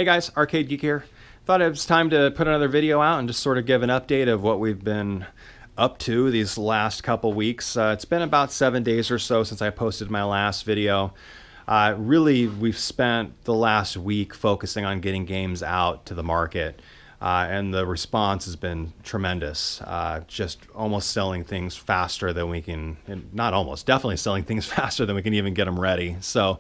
Hey guys, Arcade Geek here. Thought it was time to put another video out and just sort of give an update of what we've been up to these last couple weeks. It's been about 7 days or so since I posted my last video. Really, we've spent the last week focusing on getting games out to the market. And the response has been tremendous. Just almost selling things faster than we can, not almost, definitely selling things faster than we can even get them ready. So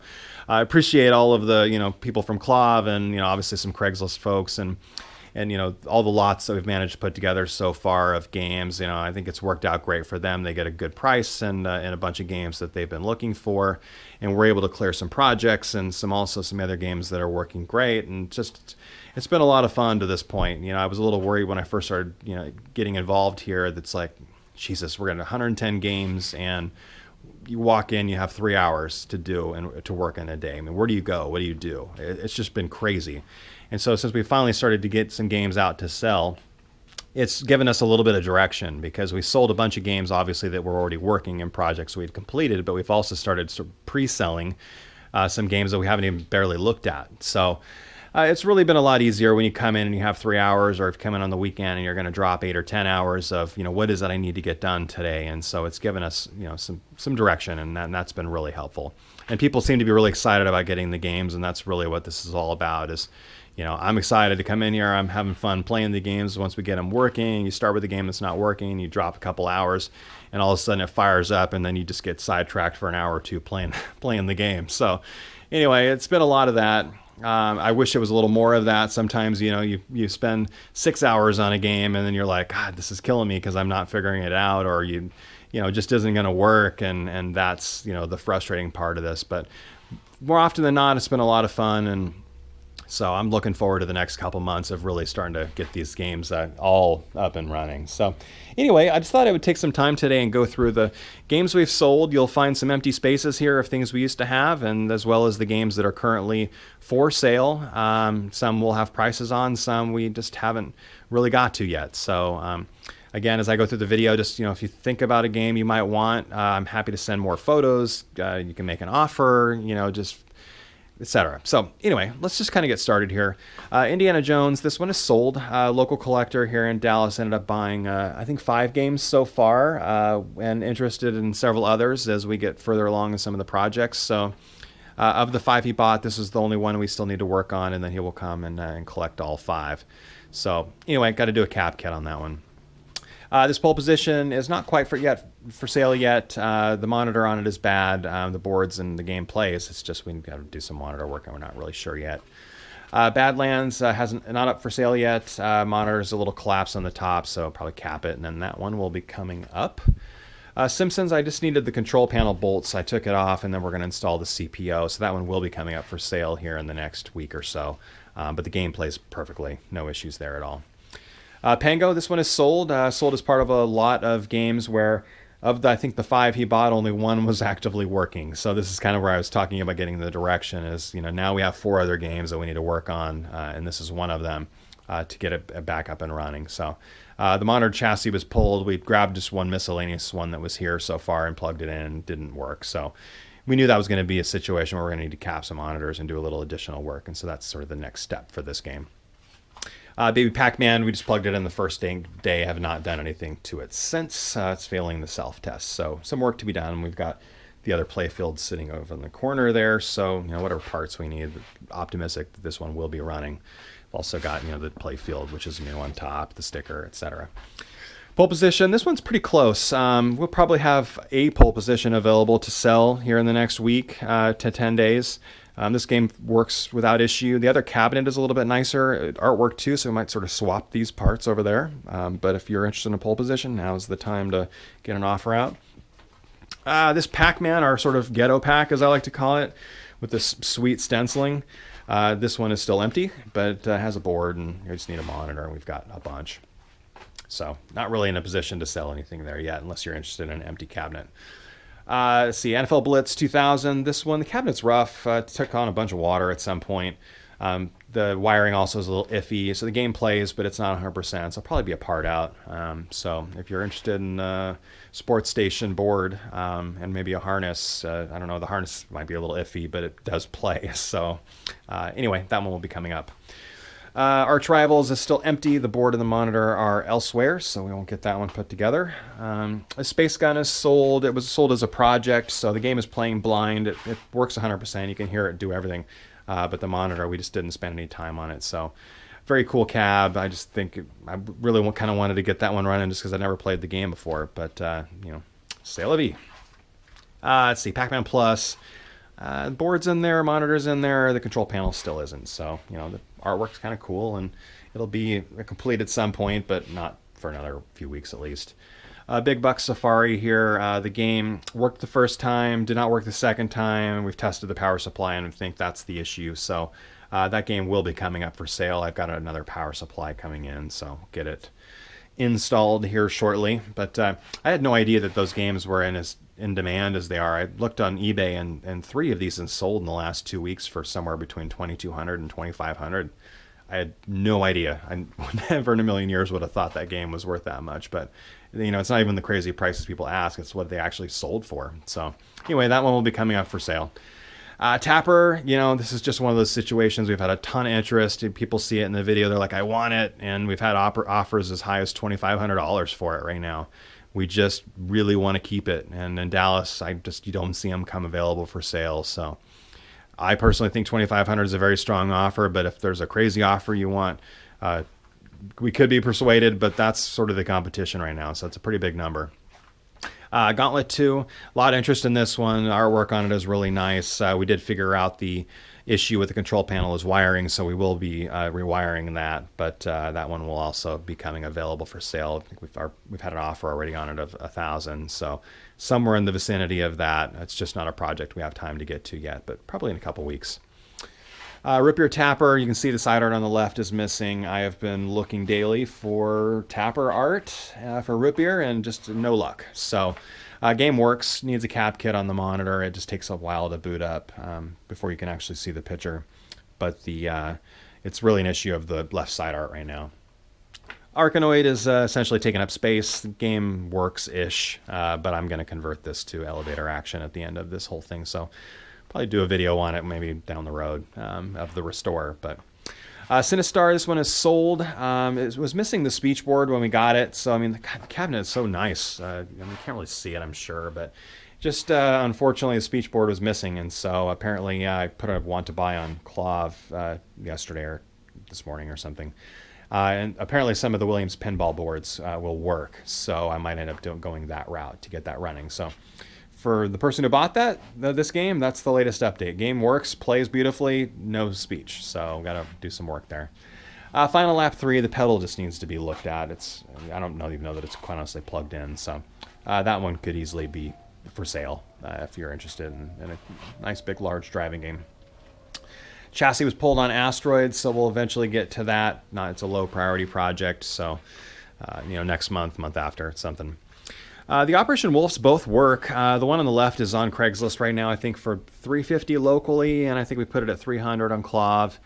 I appreciate all of the, people from Clav and, obviously some Craigslist folks and all the lots that we've managed to put together so far of games. I think it's worked out great for them. They get a good price and a bunch of games that they've been looking for. And we're able to clear some projects and some other games that are working great. And just, it's been a lot of fun to this point. I was a little worried when I first started, getting involved here. That's like, Jesus, we're getting 110 games and you walk in, you have 3 hours to do and to work in a day. I mean, where do you go? What do you do? It's just been crazy. And so since we finally started to get some games out to sell, it's given us a little bit of direction because we sold a bunch of games, obviously, that were already working in projects we'd completed, but we've also started sort of pre-selling some games that we haven't even barely looked at. So it's really been a lot easier when you come in and you have 3 hours, or if you come in on the weekend and you're going to drop 8 or 10 hours of, what is it I need to get done today? And so it's given us, some direction, and that's been really helpful. And people seem to be really excited about getting the games, and that's really what this is all about is, I'm excited to come in here. I'm having fun playing the games. Once we get them working, you start with a game that's not working, you drop a couple hours, and all of a sudden it fires up, and then you just get sidetracked for an hour or two playing the game. So anyway, it's been a lot of that. I wish it was a little more of that. Sometimes, you spend 6 hours on a game and then you're like, God, this is killing me because I'm not figuring it out, or it just isn't going to work. And that's, the frustrating part of this. But more often than not, it's been a lot of fun. And so I'm looking forward to the next couple months of really starting to get these games all up and running. So anyway, I just thought I would take some time today and go through the games we've sold. You'll find some empty spaces here of things we used to have, and as well as the games that are currently for sale. Some will have prices on, some we just haven't really got to yet. So again, as I go through the video, just, if you think about a game you might want, I'm happy to send more photos. You can make an offer, just etc. So anyway, let's just kind of get started here. Indiana Jones, this one is sold. Local collector here in Dallas ended up buying, I think, 5 games so far, and interested in several others as we get further along in some of the projects. So of the 5 he bought, this is the only one we still need to work on, and then he will come and collect all 5. So anyway, got to do a cap kit on that one. This pole position is not quite for sale yet. The monitor on it is bad. The boards and the game plays. It's just we've got to do some monitor work, and we're not really sure yet. Badlands not up for sale yet. Monitor's a little collapsed on the top, so I'll probably cap it, and then that one will be coming up. Simpsons, I just needed the control panel bolts. I took it off, and then we're going to install the CPO, so that one will be coming up for sale here in the next week or so. But the game plays perfectly. No issues there at all. Pango, this one is sold. Sold as part of a lot of games where, I think the 5 he bought, only 1 was actively working. So this is kind of where I was talking about getting the direction is, now we have 4 other games that we need to work on, and this is one of them to get it back up and running. So the monitor chassis was pulled. We grabbed just one miscellaneous one that was here so far and plugged it in, and it didn't work. So we knew that was going to be a situation where we're going to need to cap some monitors and do a little additional work. And so that's sort of the next step for this game. Baby Pac-Man, we just plugged it in the first day. Have not done anything to it since. It's failing the self-test. So some work to be done. We've got the other playfield sitting over in the corner there. So, whatever parts we need, optimistic that this one will be running. We've also got, the playfield, which is new on top, the sticker, etc. Pole position, this one's pretty close. We'll probably have a pole position available to sell here in the next week to 10 days. This game works without issue. The other cabinet is a little bit nicer. Artwork too, so we might sort of swap these parts over there. But if you're interested in a pole position, now's the time to get an offer out. This Pac-Man, our sort of ghetto pack, as I like to call it, with this sweet stenciling. This one is still empty, but has a board, and you just need a monitor, and we've got a bunch. So not really in a position to sell anything there yet, unless you're interested in an empty cabinet. Let's see, NFL Blitz 2000. This one, the cabinet's rough. It took on a bunch of water at some point. The wiring also is a little iffy, so the game plays, but it's not 100%, so it'll probably be a part out. So if you're interested in a sports station board and maybe a harness, I don't know, the harness might be a little iffy, but it does play. So anyway, that one will be coming up. Arch Rivals is still empty. The board and the monitor are elsewhere, so we won't get that one put together. A Space Gun is sold. It was sold as a project, so the game is playing blind. It works 100%. You can hear it do everything. But the monitor, we just didn't spend any time on it. So very cool cab. I just think I really kind of wanted to get that one running just because I never played the game before. But, you know, c'est la vie. Let's see, Pac-Man Plus. The board's in there, monitor's in there. The control panel still isn't. So, you know, the artwork's kind of cool, and it'll be complete at some point, but not for another few weeks at least. Big Buck Safari here. The game worked the first time, did not work the second time. We've tested the power supply and we think that's the issue. So that game will be coming up for sale. I've got another power supply coming in, so get it installed here shortly. But I had no idea that those games were in demand as they are. I looked on eBay, and 3 of these have sold in the last 2 weeks for somewhere between $2,200 and $2,500. I had no idea. I never in a million years would have thought that game was worth that much. But, you know, it's not even the crazy prices people ask. It's what they actually sold for. So anyway, that one will be coming up for sale. Tapper, you know, this is just one of those situations. We've had a ton of interest. People see it in the video. They're like, I want it. And we've had offers as high as $2,500 for it right now. We just really want to keep it. And in Dallas, you don't see them come available for sale. So I personally think $2,500 is a very strong offer, but if there's a crazy offer you want, we could be persuaded, but that's sort of the competition right now. So it's a pretty big number. Gauntlet 2, a lot of interest in this one. Artwork on it is really nice. We did figure out the issue with the control panel is wiring, so we will be rewiring that, but that one will also be coming available for sale. I think we've had an offer already on it of $1,000, so somewhere in the vicinity of that. It's just not a project we have time to get to yet, but probably in a couple weeks. Rip Your Tapper, you can see the side art on the left is missing. I have been looking daily for Tapper art for Rip Your, and just no luck. So game works, needs a cap kit on the monitor. It just takes a while to boot up before you can actually see the picture. But it's really an issue of the left side art right now. Arkanoid is essentially taking up space. The game works-ish, but I'm going to convert this to elevator action at the end of this whole thing. So probably do a video on it maybe down the road of the restore. But Sinistar, this one is sold. It was missing the speech board when we got it. So, I mean, the cabinet is so nice. I mean, you can't really see it, I'm sure. But just unfortunately, the speech board was missing. And so apparently I put a want to buy on Clav yesterday or this morning or something. And apparently some of the Williams pinball boards will work. So I might end up going that route to get that running. So for the person who bought this game, that's the latest update. Game works, plays beautifully, no speech. So got to do some work there. Final Lap 3, the pedal just needs to be looked at. I don't even know that it's quite honestly plugged in. So that one could easily be for sale if you're interested in a nice big large driving game. Chassis was pulled on Asteroids, so we'll eventually get to that. It's a low priority project, so next month after, something. The Operation Wolves both work. The one on the left is on Craigslist right now, I think for $350 locally, and I think we put it at $300 on Clav.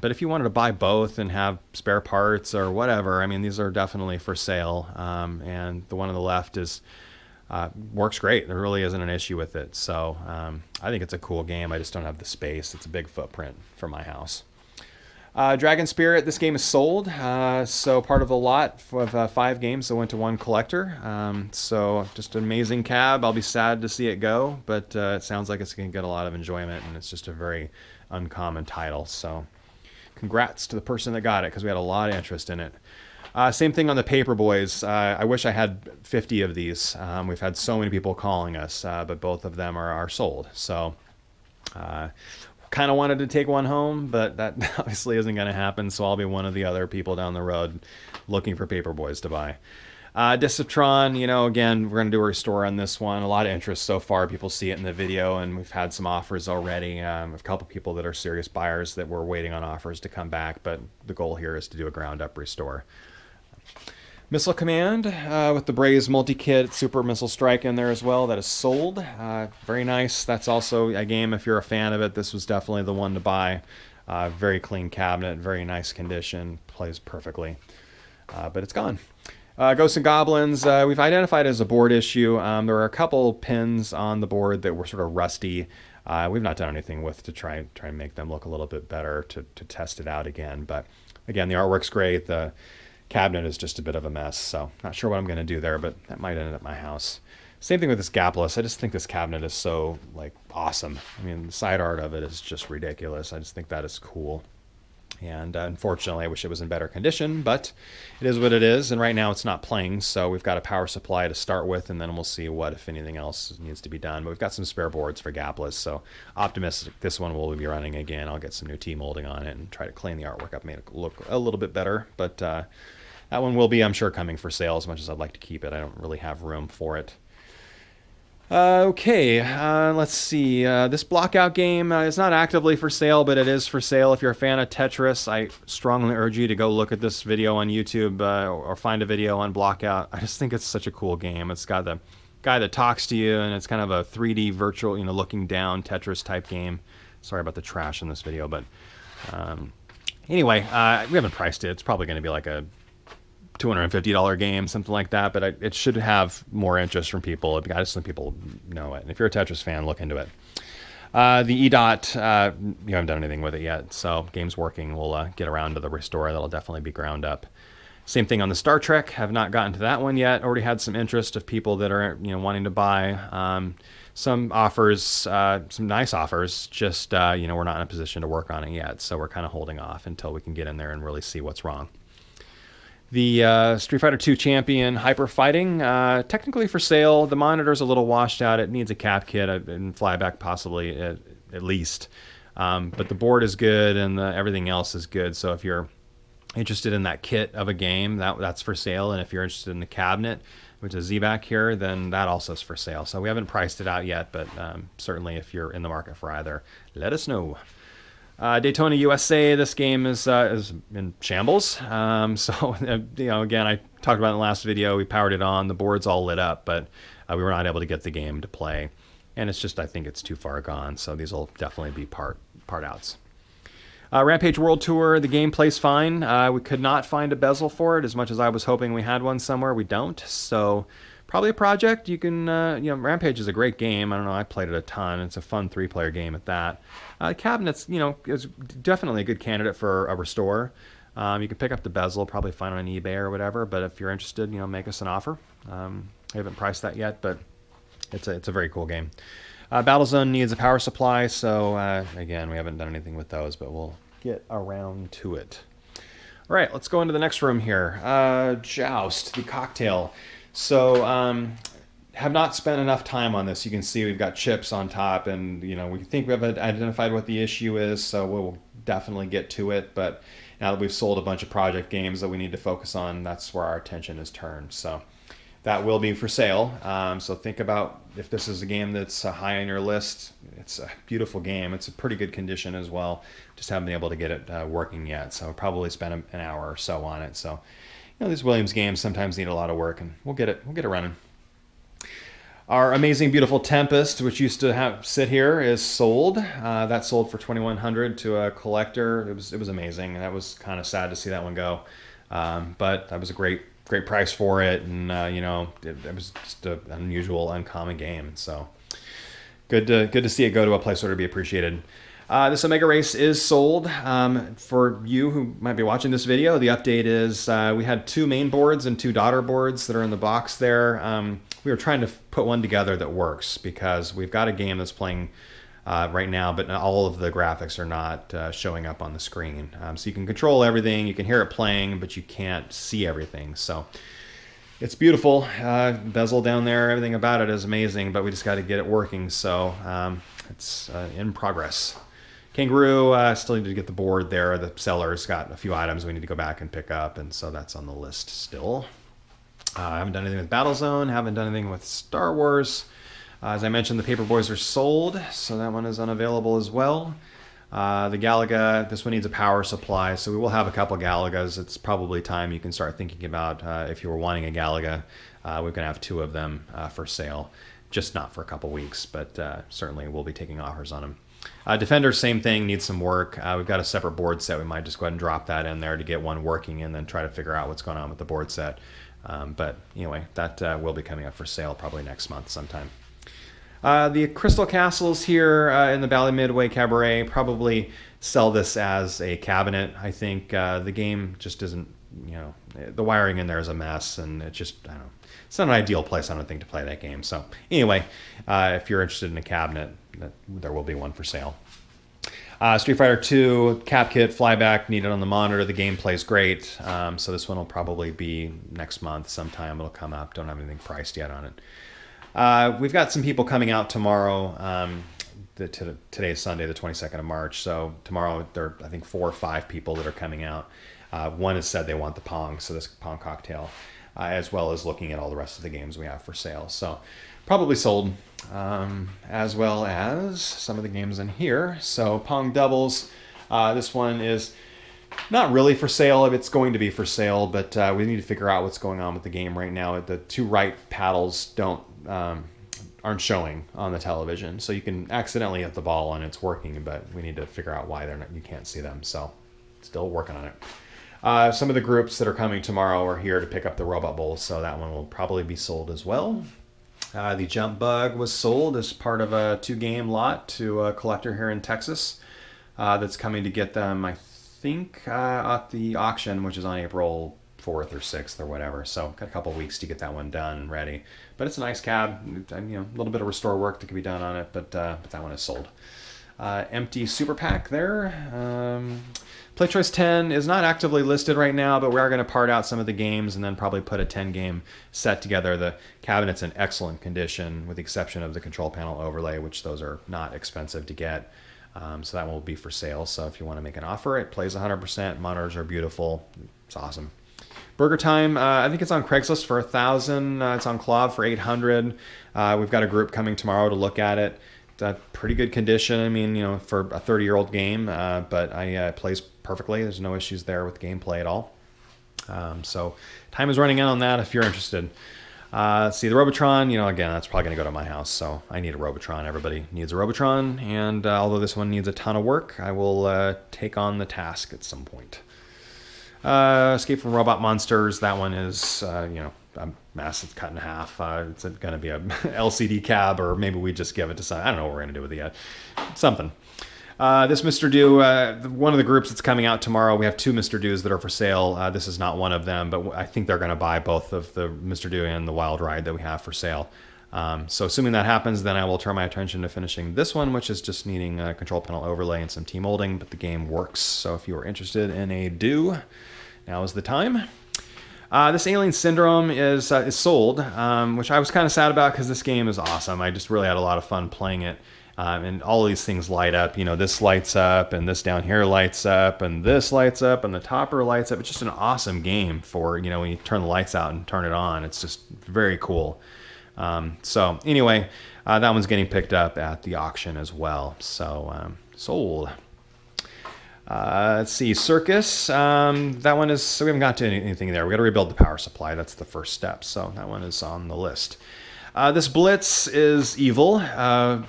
But if you wanted to buy both and have spare parts or whatever, I mean, these are definitely for sale. And the one on the left works great. There really isn't an issue with it. So I think it's a cool game. I just don't have the space. It's a big footprint for my house. Dragon Spirit, this game is sold. So part of the lot of 5 games that went to one collector. So just an amazing cab. I'll be sad to see it go, but it sounds like it's going to get a lot of enjoyment, and it's just a very uncommon title. So congrats to the person that got it, because we had a lot of interest in it. Same thing on the Paperboys. I wish I had 50 of these. We've had so many people calling us, but both of them are sold. So kind of wanted to take one home, but that obviously isn't going to happen, so I'll be one of the other people down the road looking for Paperboys to buy. Disciptron, again, we're going to do a restore on this one. A lot of interest so far. People see it in the video, and we've had some offers already. A couple people that are serious buyers that we're waiting on offers to come back, but the goal here is to do a ground-up restore. Missile Command with the Braze multi-kit, Super Missile Strike in there as well. That is sold. Very nice. That's also a game, if you're a fan of it, this was definitely the one to buy. Very clean cabinet, very nice condition, plays perfectly. But it's gone. Ghosts and Goblins, we've identified as a board issue. There are a couple pins on the board that were sort of rusty. We've not done anything with to try and make them look a little bit better to test it out again. But again, the artwork's great. The cabinet is just a bit of a mess. So not sure what I'm going to do there, but that might end up at my house. Same thing with this gapless. I just think this cabinet is so like awesome. I mean, the side art of it is just ridiculous. I just think that is cool. And unfortunately, I wish it was in better condition, but it is what it is. And right now it's not playing, so we've got a power supply to start with, and then we'll see what, if anything else, needs to be done. But we've got some spare boards for gapless, so optimistic this one will be running again. I'll get some new T-molding on it and try to clean the artwork up, make it look a little bit better. But that one will be, I'm sure, coming for sale as much as I'd like to keep it. I don't really have room for it. Okay, let's see. This blockout game is not actively for sale, but it is for sale. If you're a fan of Tetris, I strongly urge you to go look at this video on YouTube or find a video on Blockout. I just think it's such a cool game. It's got the guy that talks to you, and it's kind of a 3D virtual, looking down Tetris type game. Sorry about the trash in this video, but anyway, we haven't priced it. It's probably going to be like a $250 game, something like that, but it should have more interest from people. I just think people know it. And if you're a Tetris fan, look into it. The EDOT, you haven't done anything with it yet, so game's working. We'll get around to the restore. That'll definitely be ground up. Same thing on the Star Trek. Have not gotten to that one yet. Already had some interest of people that are wanting to buy. Some offers, some nice offers. Just we're not in a position to work on it yet, so we're kind of holding off until we can get in there and really see what's wrong. The Street Fighter II Champion Hyper Fighting, technically for sale. The monitor's a little washed out. It needs a cap kit and flyback possibly at least. But the board is good and everything else is good. So if you're interested in that kit of a game, that's for sale. And if you're interested in the cabinet, which is Z-back here, then that also is for sale. So we haven't priced it out yet, but certainly if you're in the market for either, let us know. Daytona USA, this game is in shambles. So, again, I talked about it in the last video. We powered it on. The board's all lit up, but we were not able to get the game to play. And it's just, I think it's too far gone. So these will definitely be part outs. Rampage World Tour, the game plays fine. We could not find a bezel for it as much as I was hoping we had one somewhere. We don't. So probably a project. You can, Rampage is a great game. I don't know, I played it a ton. It's a fun 3-player game at that. Cabinets, is definitely a good candidate for a restore. You can pick up the bezel, probably find it on eBay or whatever, but if you're interested, make us an offer. I haven't priced that yet, but it's a very cool game. Battlezone needs a power supply, so again, we haven't done anything with those, but we'll get around to it. All right, let's go into the next room here. Joust, the cocktail. So, have not spent enough time on this. You can see we've got chips on top, and we think we have identified what the issue is, so we'll definitely get to it. But now that we've sold a bunch of project games that we need to focus on, that's where our attention is turned. So that will be for sale. So think about if this is a game that's high on your list. It's a beautiful game. It's a pretty good condition as well. Just haven't been able to get it working yet. So probably spend an hour or so on it. So these Williams games sometimes need a lot of work, and we'll get it running. Our amazing, beautiful Tempest, which used to sit here, is sold. That sold for $2,100 to a collector. It was amazing. That was kind of sad to see that one go, but that was a great price for it, and it was just an unusual, uncommon game. So good to see it go to a place where to be appreciated. This Omega Race is sold. For you who might be watching this video, the update is we had 2 main boards and 2 daughter boards that are in the box there. We were trying to put one together that works because we've got a game that's playing right now, but all of the graphics are not showing up on the screen. So you can control everything, you can hear it playing, but you can't see everything. So it's beautiful. Bezel down there, everything about it is amazing, but we just got to get it working. So it's in progress. Kangaroo, still need to get the board there. The seller's got a few items we need to go back and pick up, and so that's on the list still. I haven't done anything with Battlezone, haven't done anything with Star Wars. As I mentioned, the Paperboys are sold, so that one is unavailable as well. The Galaga, this one needs a power supply, so we will have a couple Galagas. It's probably time you can start thinking about if you were wanting a Galaga. We're going to have 2 of them for sale, just not for a couple weeks, but certainly we'll be taking offers on them. Defender, same thing, needs some work. We've got a separate board set. We might just go ahead and drop that in there to get one working and then try to figure out what's going on with the board set. But anyway, that will be coming up for sale probably next month sometime. The Crystal Castles here in the Bally Midway Cabaret, probably sell this as a cabinet. I think the game just isn't, the wiring in there is a mess, and it just, I don't know. It's not an ideal place, I don't think, to play that game. So anyway, if you're interested in a cabinet, there will be one for sale. Street Fighter 2 cap kit flyback needed on the monitor. The game plays great, so this one will probably be next month sometime. It'll come up. Don't have anything priced yet on it. We've got some people coming out tomorrow. Today's Sunday, the 22nd of March. So tomorrow there are, I think, 4 or 5 people that are coming out. One has said they want the Pong, so this Pong cocktail, as well as looking at all the rest of the games we have for sale. So probably sold, as well as some of the games in here. So Pong Doubles, this one is not really for sale. It's going to be for sale, but we need to figure out what's going on with the game right now. The 2 right paddles aren't showing on the television, so you can accidentally hit the ball and it's working, but we need to figure out why you can't see them. So still working on it. Some of the groups that are coming tomorrow are here to pick up the Robot Bowls, so that one will probably be sold as well. The Jump Bug was sold as part of a 2-game lot to a collector here in Texas that's coming to get them, I think, at the auction, which is on April 4th or 6th or whatever. So got a couple weeks to get that one done and ready. But it's a nice cab, a little bit of restore work that can be done on it, but that one is sold. Empty Super Pack there. Play Choice 10 is not actively listed right now, but we are going to part out some of the games and then probably put a 10-game set together. The cabinet's in excellent condition, with the exception of the control panel overlay, which those are not expensive to get. So that will be for sale. So if you want to make an offer, it plays 100%. Monitors are beautiful. It's awesome. Burger Time, I think it's on Craigslist for $1,000. It's on Clav for $800. We've got a group coming tomorrow to look at it. It's pretty good condition. I mean, for a 30-year-old game, but it plays perfectly. There's no issues there with gameplay at all. So time is running out on that if you're interested. Let's see, the Robotron, again, that's probably going to go to my house, so I need a Robotron. Everybody needs a Robotron, and although this one needs a ton of work, I will take on the task at some point. Escape from Robot Monsters, that one is, a mass that's cut in half. It's going to be a LCD cab, or maybe we just give it to some, I don't know what we're going to do with it yet. Something. This Mr. Do, one of the groups that's coming out tomorrow, we have 2 Mr. Do's that are for sale. This is not one of them, but I think they're going to buy both of the Mr. Do and the Wild Ride that we have for sale. So assuming that happens, then I will turn my attention to finishing this one, which is just needing a control panel overlay and some T-molding, but the game works. So if you are interested in a Do, now is the time. This Alien Syndrome is sold, which I was kind of sad about because this game is awesome. I just really had a lot of fun playing it. And all these things light up. This lights up, and this down here lights up, and this lights up, and the topper lights up. It's just an awesome game for, when you turn the lights out and turn it on. It's just very cool. So anyway, that one's getting picked up at the auction as well. So sold. Let's see, Circus. That one is, so we haven't got to anything there. We got to rebuild the power supply. That's the first step. So that one is on the list. This Blitz is evil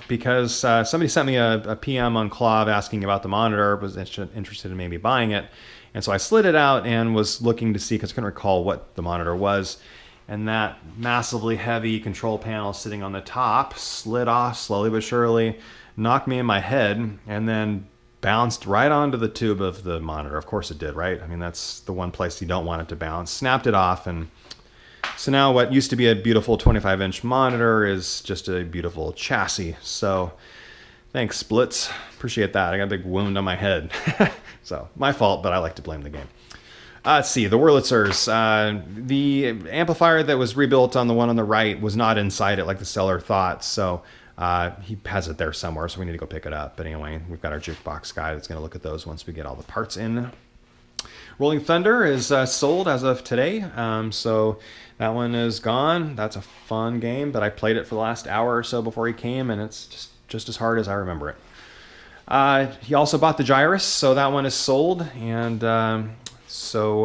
because somebody sent me a PM on Clav asking about the monitor, was interested in maybe buying it. And so I slid it out and was looking to see, because I couldn't recall what the monitor was. And that massively heavy control panel sitting on the top slid off slowly but surely, knocked me in my head, and then bounced right onto the tube of the monitor. Of course it did, right? I mean, that's the one place you don't want it to bounce. Snapped it off, and so now what used to be a beautiful 25-inch monitor is just a beautiful chassis. So thanks, Splits. Appreciate that. I got a big wound on my head. So my fault, but I like to blame the game. Let's see, the Wurlitzers. The amplifier that was rebuilt on the one on the right was not inside it like the seller thought. So he has it there somewhere, so we need to go pick it up. But anyway, we've got our jukebox guy that's going to look at those once we get all the parts in. Rolling Thunder is sold as of today, so that one is gone. That's a fun game, but I played it for the last hour or so before he came, and it's just as hard as I remember it. He also bought the Gyrus, so that one is sold, and so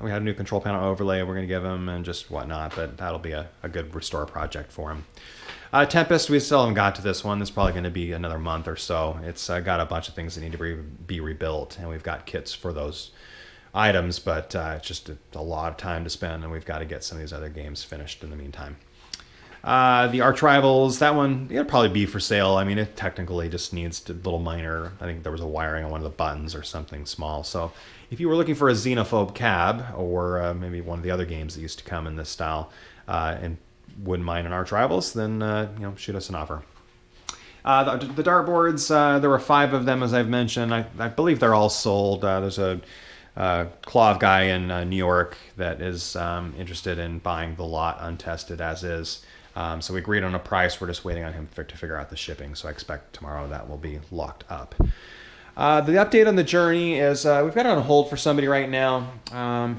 we had a new control panel overlay we're going to give him and just whatnot, but that'll be a good restore project for him. Tempest, we still haven't got to this one. This is probably going to be another month or so. It's got a bunch of things that need to be rebuilt, and we've got kits for those items, but it's just a lot of time to spend, and we've got to get some of these other games finished in the meantime. The Arch Rivals, that one, it'll probably be for sale. I mean, it technically just needs a little minor, I think there was a wiring on one of the buttons or something small. So if you were looking for a Xenophobe cab, or maybe one of the other games that used to come in this style, and wouldn't mind an Arch Rivals, then shoot us an offer. The dartboards, there were 5 of them, as I've mentioned. I believe they're all sold. There's a Clav guy in New York that is interested in buying the lot untested as is. So we agreed on a price. We're just waiting on him to figure out the shipping. So I expect tomorrow that will be locked up. The update on the Journey is we've got it on hold for somebody right now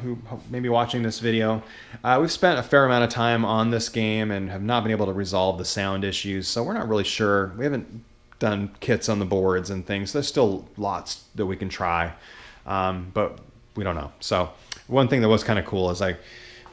who may be watching this video. We've spent a fair amount of time on this game and have not been able to resolve the sound issues. So we're not really sure. We haven't done kits on the boards and things. There's still lots that we can try, but we don't know. So one thing that was kind of cool is I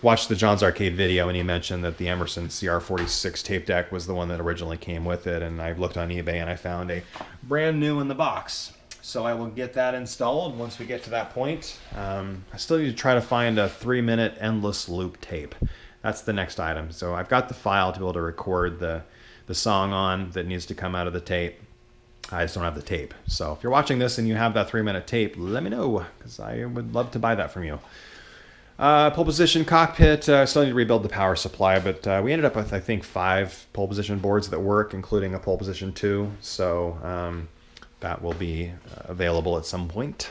watched the John's Arcade video, and he mentioned that the Emerson CR46 tape deck was the one that originally came with it, and I looked on eBay and I found a brand new in the box. So I will get that installed once we get to that point. I still need to try to find a 3-minute endless loop tape. That's the next item. So I've got the file to be able to record the song on that needs to come out of the tape. I just don't have the tape. So if you're watching this and you have that 3-minute tape, let me know, because I would love to buy that from you. Pole position cockpit, still need to rebuild the power supply, but we ended up with, I think, 5 pole position boards that work, including a pole position 2. So that will be available at some point.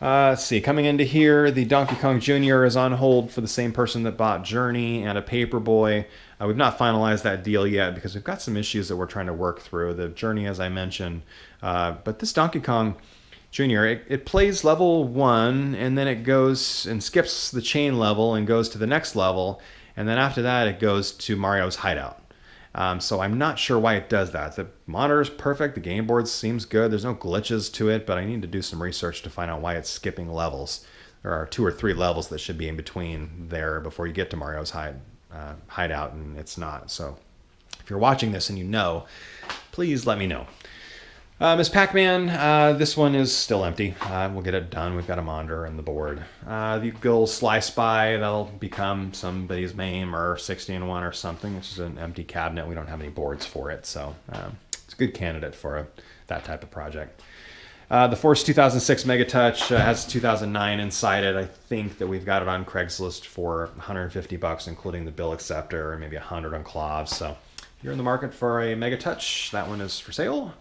Let's see, coming into here, the Donkey Kong Jr. is on hold for the same person that bought Journey and a Paperboy. We've not finalized that deal yet because we've got some issues that we're trying to work through. The Journey, as I mentioned, but this Donkey Kong Jr., it plays level 1, and then it goes and skips the chain level and goes to the next level, and then after that it goes to Mario's hideout. So I'm not sure why it does that. The monitor is perfect, the game board seems good, there's no glitches to it, but I need to do some research to find out why it's skipping levels. There are 2 or 3 levels that should be in between there before you get to Mario's hideout, and it's not. So if you're watching this and you know, please let me know. Miss Pac-Man, this one is still empty. We'll get it done. We've got a monitor and the board. The Gill Sly Spy, that'll become somebody's MAME or 60-in-1 or something. It's just an empty cabinet. We don't have any boards for it, so it's a good candidate for that type of project. The Force 2006 Megatouch has 2009 inside it. I think that we've got it on Craigslist for $150, including the bill acceptor, or maybe $100 on Clav. So if you're in the market for a Megatouch, that one is for sale.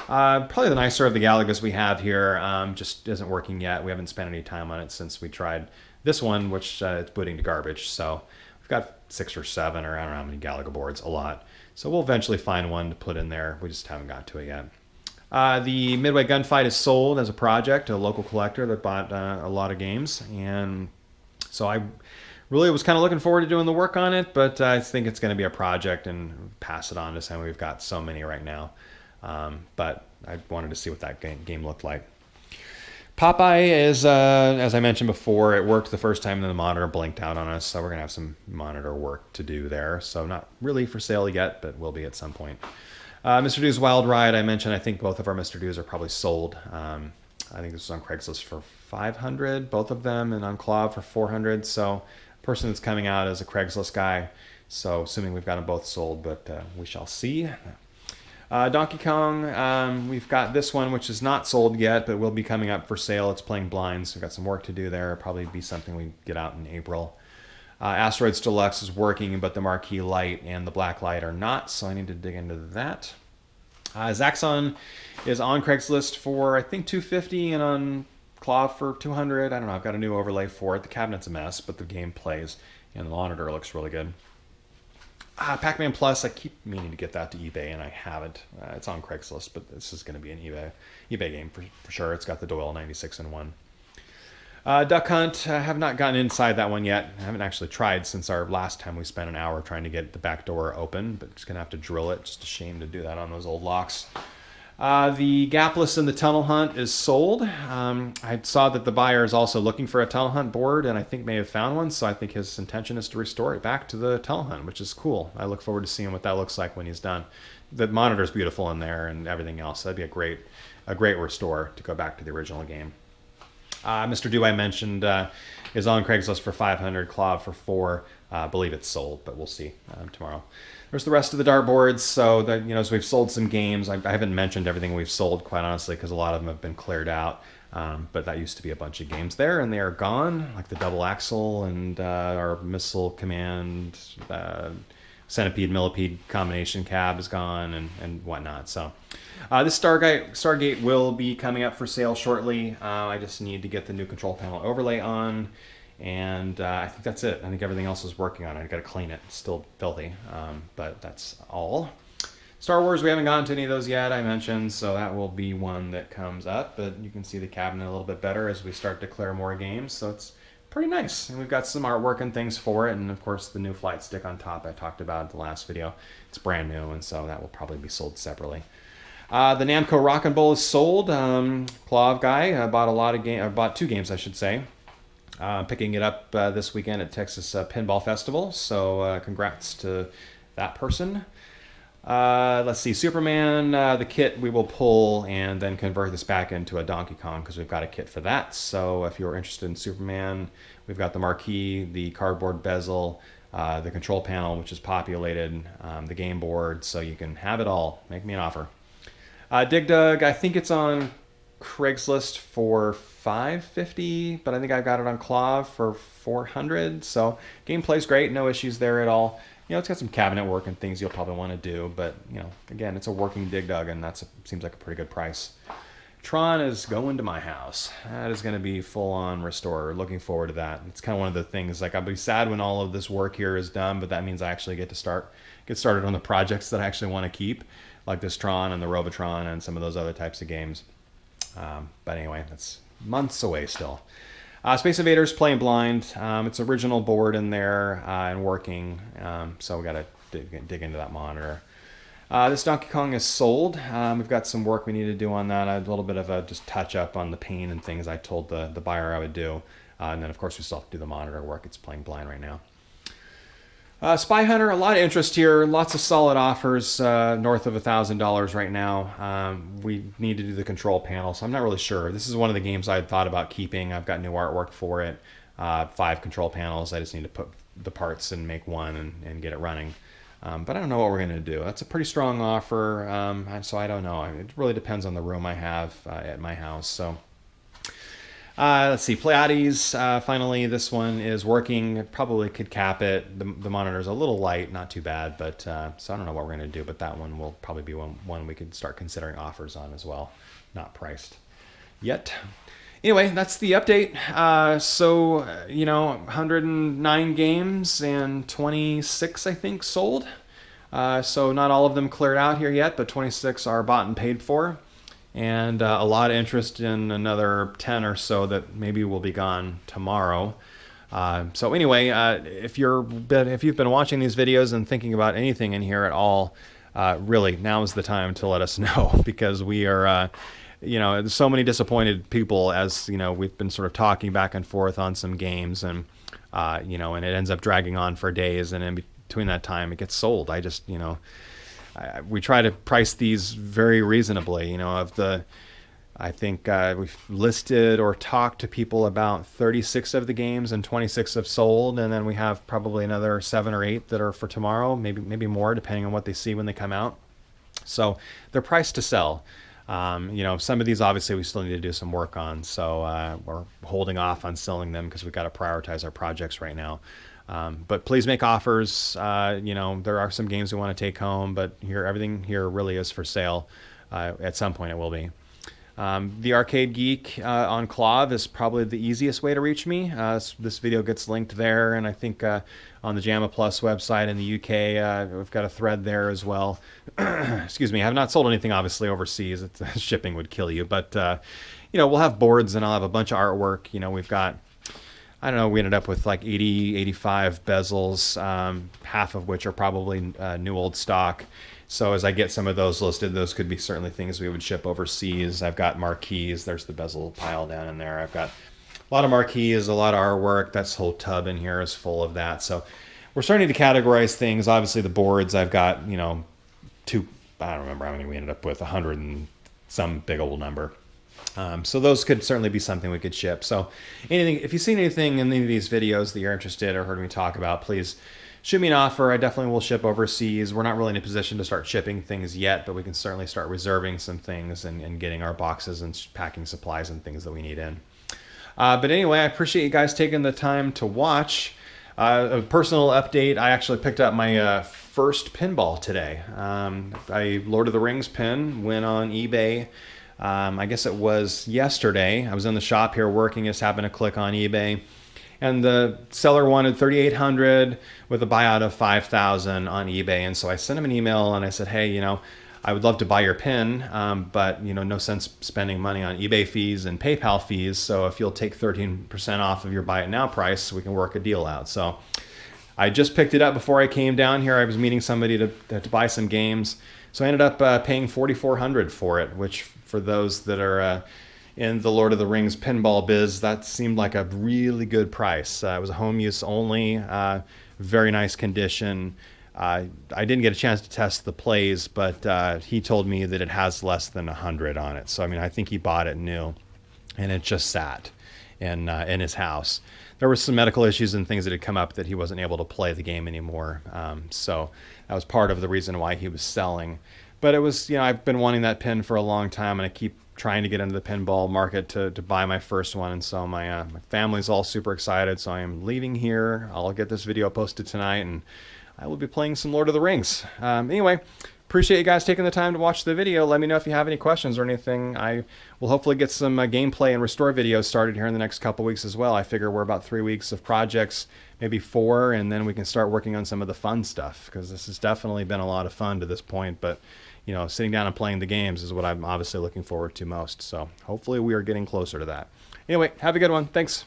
Probably the nicer of the Galagas we have here, just isn't working yet. We haven't spent any time on it since we tried this one, which it's booting to garbage. So we've got 6 or 7, or I don't know how many Galaga boards, a lot. So we'll eventually find one to put in there. We just haven't got to it yet. The Midway Gunfight is sold as a project, a local collector that bought a lot of games. And so I really was kind of looking forward to doing the work on it, but I think it's going to be a project and pass it on to someone. We've got so many right now. But I wanted to see what that game looked like. Popeye is, as I mentioned before, it worked the first time, and then the monitor blinked out on us, so we're going to have some monitor work to do there. So not really for sale yet, but will be at some point. Mr. Do's Wild Ride, I mentioned, I think both of our Mr. Do's are probably sold. I think this was on Craigslist for $500, both of them, and on Clav for $400. So person that's coming out as a Craigslist guy, so assuming we've got them both sold, but we shall see. Donkey Kong, we've got this one, which is not sold yet, but will be coming up for sale. It's playing blind, so we've got some work to do there. It'll probably be something we get out in April. Asteroids Deluxe is working, but the marquee light and the black light are not, so I need to dig into that. Zaxxon is on Craigslist for, I think, $250, and on Claw for $200. I don't know, I've got a new overlay for it. The cabinet's a mess, but the game plays, and the monitor looks really good. Pac-Man Plus, I keep meaning to get that to eBay, and I haven't. It's on Craigslist, but this is going to be an eBay game for sure. It's got the Doyle 96-in-1. Duck Hunt, I have not gotten inside that one yet. I haven't actually tried since our last time we spent an hour trying to get the back door open, but just going to have to drill it. Just a shame to do that on those old locks. The Gapless and the Tunnel Hunt is sold. I saw that the buyer is also looking for a Tunnel Hunt board, and I think may have found one, so I think his intention is to restore it back to the Tunnel Hunt, which is cool. I look forward to seeing what that looks like when he's done. The monitor's beautiful in there and everything else. That'd be a great restore to go back to the original game. Mr. Do I mentioned is on Craigslist for 500, Claw for 4. I believe it's sold, but we'll see tomorrow. There's the rest of the dartboards. So that, as we've sold some games, I haven't mentioned everything we've sold, quite honestly, because a lot of them have been cleared out. But that used to be a bunch of games there, and they are gone, like the Double Axle and our Missile Command, Centipede Millipede combination cab is gone, and whatnot. So this Stargate will be coming up for sale shortly. I just need to get the new control panel overlay on. And I think that's it. I think everything else is working on it. I got to clean it. It's still filthy, but that's all. Star Wars, we haven't gotten to any of those yet, I mentioned, so that will be one that comes up. But you can see the cabinet a little bit better as we start to clear more games, so it's pretty nice. And we've got some artwork and things for it, and of course the new flight stick on top I talked about in the last video. It's brand new, and so that will probably be sold separately. The Namco Rockin' Bull is sold. Claw guy bought 2 games, I should say. Picking it up this weekend at Texas Pinball Festival, so congrats to that person. Let's see, Superman, the kit we will pull and then convert this back into a Donkey Kong because we've got a kit for that. So if you're interested in Superman, we've got the marquee, the cardboard bezel, the control panel, which is populated, the game board, so you can have it all. Make me an offer. Dig Dug, I think it's on Craigslist for $550, but I think I got it on Claw for $400. So gameplay's great, no issues there at all. It's got some cabinet work and things you'll probably want to do, but again, it's a working Dig Dug, and seems like a pretty good price. Tron is going to my house. That is going to be full-on restore. Looking forward to that. It's kind of one of the things, like, I'll be sad when all of this work here is done, but that means I actually get started on the projects that I actually want to keep, like this Tron and the Robotron and some of those other types of games. But anyway, that's months away still. Space Invaders Playing Blind. It's original board in there and working, so we got to dig into that monitor. This Donkey Kong is sold. We've got some work we need to do on that. I had a little bit of a just touch up on the paint and things I told the buyer I would do. And then, of course, we still have to do the monitor work. It's playing blind right now. Spy Hunter, a lot of interest here. Lots of solid offers, north of $1,000 right now. We need to do the control panel, so I'm not really sure. This is one of the games I had thought about keeping. I've got new artwork for it. 5 control panels. I just need to put the parts and make one and get it running. But I don't know what we're going to do. That's a pretty strong offer, so I don't know. It really depends on the room I have at my house. So let's see, Pleiades, finally this one is working. Probably could cap it. The monitor's a little light, not too bad, but so I don't know what we're going to do, but that one will probably be one we could start considering offers on as well. Not priced yet. Anyway, that's the update. 109 games and 26, I think, sold. So not all of them cleared out here yet, but 26 are bought and paid for. And a lot of interest in another 10 or so that maybe will be gone tomorrow. So anyway, if you've been watching these videos and thinking about anything in here at all, really, now is the time to let us know, because we are... there's so many disappointed people, as we've been sort of talking back and forth on some games, and and it ends up dragging on for days, and in between that time it gets sold. I just we try to price these very reasonably. I think we've listed or talked to people about 36 of the games, and 26 have sold, and then we have probably another 7 or 8 that are for tomorrow, maybe more, depending on what they see when they come out. So they're priced to sell. Some of these obviously we still need to do some work on, so we're holding off on selling them because we've got to prioritize our projects right now. But please make offers. There are some games we want to take home, but everything here really is for sale. At some point it will be. The Arcade Geek on Clav is probably the easiest way to reach me. This video gets linked there, and I think on the JAMA Plus website in the UK, we've got a thread there as well. Excuse me, I have not sold anything obviously overseas. Shipping would kill you, but we'll have boards, and I'll have a bunch of artwork. We've got, I don't know, we ended up with like 85 bezels, half of which are probably new old stock. So as I get some of those listed, those could be certainly things we would ship overseas. I've got marquees. There's the bezel pile down in there. I've got a lot of marquees, a lot of artwork. That whole tub in here is full of that. So we're starting to categorize things. Obviously the boards, I've got, you know, I don't remember how many we ended up with, 100 and some big old number. So those could certainly be something we could ship. So anything, if you've seen anything in any of these videos that you're interested or heard me talk about, please shoot me an offer. I definitely will ship overseas. We're not really in a position to start shipping things yet, but we can certainly start reserving some things and getting our boxes and packing supplies and things that we need in. But anyway, I appreciate you guys taking the time to watch. A personal update, I actually picked up my first pinball today. A Lord of the Rings pin went on eBay. I guess it was yesterday. I was in the shop here working, just happened to click on eBay. And the seller wanted $3,800 with a buyout of $5,000 on eBay. And so I sent him an email and I said, hey, you know, I would love to buy your pin, but you know, no sense spending money on eBay fees and PayPal fees. So if you'll take 13% off of your buy it now price, we can work a deal out. So I just picked it up before I came down here. I was meeting somebody to buy some games. So I ended up paying $4,400 for it, which for those that are in the Lord of the Rings pinball biz, that seemed like a really good price. It was a home use only, very nice condition. I didn't get a chance to test the plays, but he told me that it has less than 100 on it. So, I mean, I think he bought it new, and it just sat in his house. There were some medical issues and things that had come up that he wasn't able to play the game anymore. So that was part of the reason why he was selling. But it was, you know, I've been wanting that pin for a long time, and I keep trying to get into the pinball market to buy my first one. And so my family's all super excited. So I am leaving here. I'll get this video posted tonight, and I will be playing some Lord of the Rings. Anyway, appreciate you guys taking the time to watch the video. Let me know if you have any questions or anything. I will hopefully get some gameplay and restore videos started here in the next couple weeks as well. I figure we're about 3 weeks of projects, maybe 4, and then we can start working on some of the fun stuff, because this has definitely been a lot of fun to this point. But you know, sitting down and playing the games is what I'm obviously looking forward to most. So hopefully we are getting closer to that. Anyway, have a good one. Thanks.